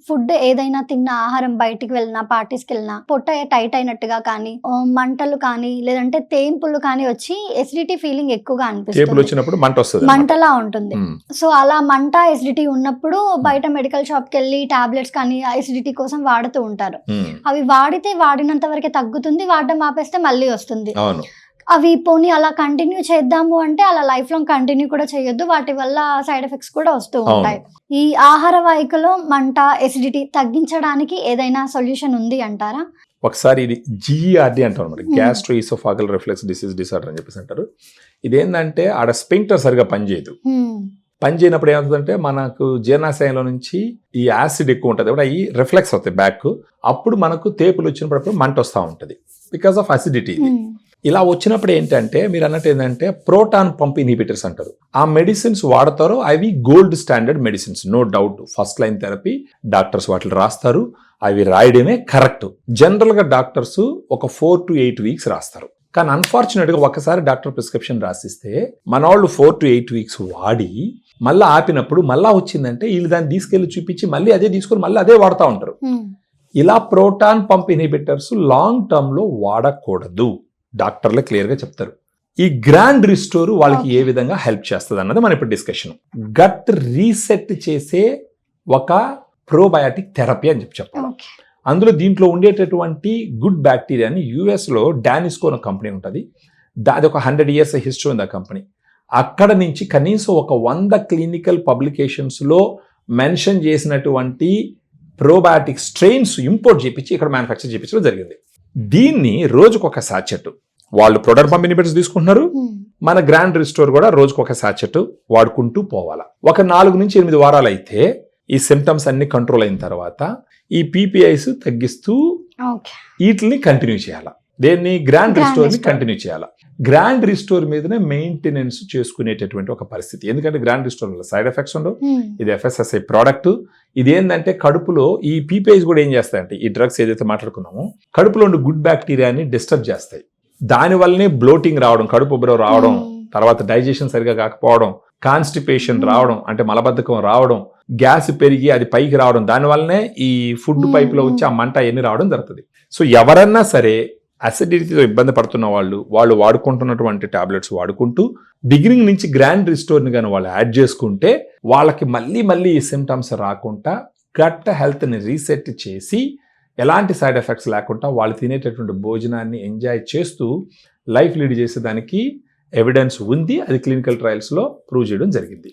Food ఏదైనా తిన్న ఆహారం బయటికి వెళ్ళినా పార్టీస్కి వెళ్ళినా పొట్ట టైట్ అయినట్టుగా కానీ మంటలు కానీ లేదంటే తేంపులు కానీ వచ్చి ఎసిడిటీ ఫీలింగ్ ఎక్కువగా అనిపిస్తుంది, మంటలా ఉంటుంది. సో అలా మంట ఎసిడిటీ ఉన్నప్పుడు బయట మెడికల్ షాప్ కి వెళ్ళి టాబ్లెట్స్ కానీ ఎసిడిటీ కోసం వాడుతూ ఉంటారు. అవి వాడితే వాడినంత వరకే తగ్గుతుంది, వాడడం ఆపేస్తే మళ్ళీ వస్తుంది. అవి పోనీ అలా కంటిన్యూ చేద్దాము అంటే అలా లైఫ్ లాంగ్ కంటిన్యూ కూడా చేయొద్దు, వాటి వల్ల సైడ్ ఎఫెక్ట్స్ కూడా వస్తూ ఉంటాయి. ఈ ఆహార వాహికలో మంట ఎసిడిటీ తగ్గించడానికి ఏదైనా సొల్యూషన్ ఉంది అంటారా? ఒకసారి ఇది GERD అంటారు మరి, గ్యాస్ట్రోఇసోఫాగల్ రిఫ్లెక్స్ డిసీజ్ డిసార్డర్ అని చెప్పేసి అంటారు. ఇదేంటంటే ఆడ స్పింక్టర్ సరిగా పనిచేయదు. పనిచేయనప్పుడు ఏమవుతుందంటే మనకు జీర్ణాశయంలో నుంచి ఈ యాసిడ్ ఎక్కువ ఉంటుంది కూడా, ఈ రిఫ్లెక్స్ అవుతాయి బ్యాక్. అప్పుడు మనకు తేపులు వచ్చినప్పుడు మంట వస్తూ ఉంటుంది బికాస్ ఆఫ్ అసిడిటీ. ఇలా వచ్చినప్పుడు ఏంటంటే మీరు అన్నట్టు ఏంటంటే ప్రోటాన్ పంప్ ఇన్హిబిటర్స్ అంటారు. ఆ మెడిసిన్స్ వాడతారు, అవి gold standard medicines, no doubt. First line therapy doctors వాటిని రాస్తారు, అవి రాయడమే కరెక్ట్. జనరల్ గా డాక్టర్స్ ఒక 4 to 8 వీక్స్ రాస్తారు. కానీ అన్ఫార్చునేట్ గా ఒకసారి డాక్టర్ ప్రిస్క్రిప్షన్ రాసిస్తే మన వాళ్ళు 4 to 8 వీక్స్ వాడి మళ్ళీ ఆపినప్పుడు మళ్ళా వచ్చిందంటే వీళ్ళు దాన్ని తీసుకెళ్లి చూపించి మళ్ళీ అదే తీసుకొని మళ్ళీ అదే వాడుతూ ఉంటారు. ఇలా proton pump inhibitors long term లో వాడకూడదు, డాక్టర్లే క్లియర్ గా చెప్తారు. ఈ గ్రాండ్ రిస్టోర్ వాళ్ళకి ఏ విధంగా హెల్ప్ చేస్తుంది అన్నది మన ఇప్పుడు డిస్కషన్. గట్ రీసెట్ చేసే ఒక ప్రోబయాటిక్ థెరపీ అని చెప్పాలి. అందులో దీంట్లో ఉండేటటువంటి గుడ్ బ్యాక్టీరియాని యుఎస్లో డానిస్కో అనే కంపెనీ ఉంటుంది, అది ఒక 100 years హిస్టరీ ఉంది ఆ కంపెనీ. అక్కడ నుంచి కనీసం ఒక 100 క్లినికల్ పబ్లికేషన్స్లో మెన్షన్ చేసినటువంటి ప్రోబయాటిక్ స్ట్రెయిన్స్ ఇంపోర్ట్ చేయించి ఇక్కడ మ్యానుఫ్యాక్చర్ చేయించడం జరిగింది. దీన్ని రోజుకు ఒక సాచెట్ వాళ్ళు ప్రోడక్ట్ పంప్ ఇన్హిబిటర్స్ తీసుకుంటున్నారు, మన గ్రాండ్ రిస్టోర్ కూడా రోజుకు ఒక సాచెట్ వాడుకుంటూ పోవాలా. ఒక 4 నుంచి 8 వారాలు అయితే ఈ సిమ్టమ్స్ అన్ని కంట్రోల్ అయిన తర్వాత ఈ PPIs తగ్గిస్తూ వీటిని కంటిన్యూ చేయాలా. దేన్ని? గ్రాండ్ రిస్టోర్ ని కంటిన్యూ చేయాలా. గ్రాండ్ రిస్టోర్ మీదనే మెయింటెనెన్స్ చేసుకునేటటువంటి ఒక పరిస్థితి. ఎందుకంటే గ్రాండ్ రిస్టోర్ వల్ల సైడ్ ఎఫెక్ట్స్ ఉండవు, ఇది FSSAI ప్రోడక్ట్. ఇది ఏంటంటే కడుపులో ఈ PPIs కూడా ఏం చేస్తాయంటే ఈ డ్రగ్స్ ఏదైతే మాట్లాడుకున్నామో కడుపులో ఉండే గుడ్ బ్యాక్టీరియాని డిస్టర్బ్ చేస్తాయి. దానివల్లనే బ్లోటింగ్ రావడం, కడుపు ఉబ్బరం రావడం, తర్వాత డైజెషన్ సరిగా కాకపోవడం, కాన్స్టిపేషన్ రావడం అంటే మలబద్ధకం రావడం, గ్యాస్ పెరిగి అది పైకి రావడం, దానివల్లనే ఈ ఫుడ్ పైపులో వచ్చి ఆ మంట ఎన్ని రావడం జరుగుతుంది. సో ఎవరన్నా సరే అసిడిటీతో ఇబ్బంది పడుతున్న వాళ్ళు వాడుకుంటున్నటువంటి టాబ్లెట్స్ వాడుకుంటూ బిగినింగ్ నుంచి గ్రాండ్ రిస్టోర్ని కానీ వాళ్ళు యాడ్ చేసుకుంటే వాళ్ళకి మళ్ళీ ఈ సిమ్టమ్స్ రాకుండా గట్ హెల్త్ని రీసెట్ చేసి ఎలాంటి సైడ్ ఎఫెక్ట్స్ లేకుండా వాళ్ళు తినేటటువంటి భోజనాన్ని ఎంజాయ్ చేస్తూ లైఫ్ లీడ్ చేసేదానికి ఎవిడెన్స్ ఉంది. అది క్లినికల్ ట్రయల్స్లో ప్రూవ్ చేయడం జరిగింది.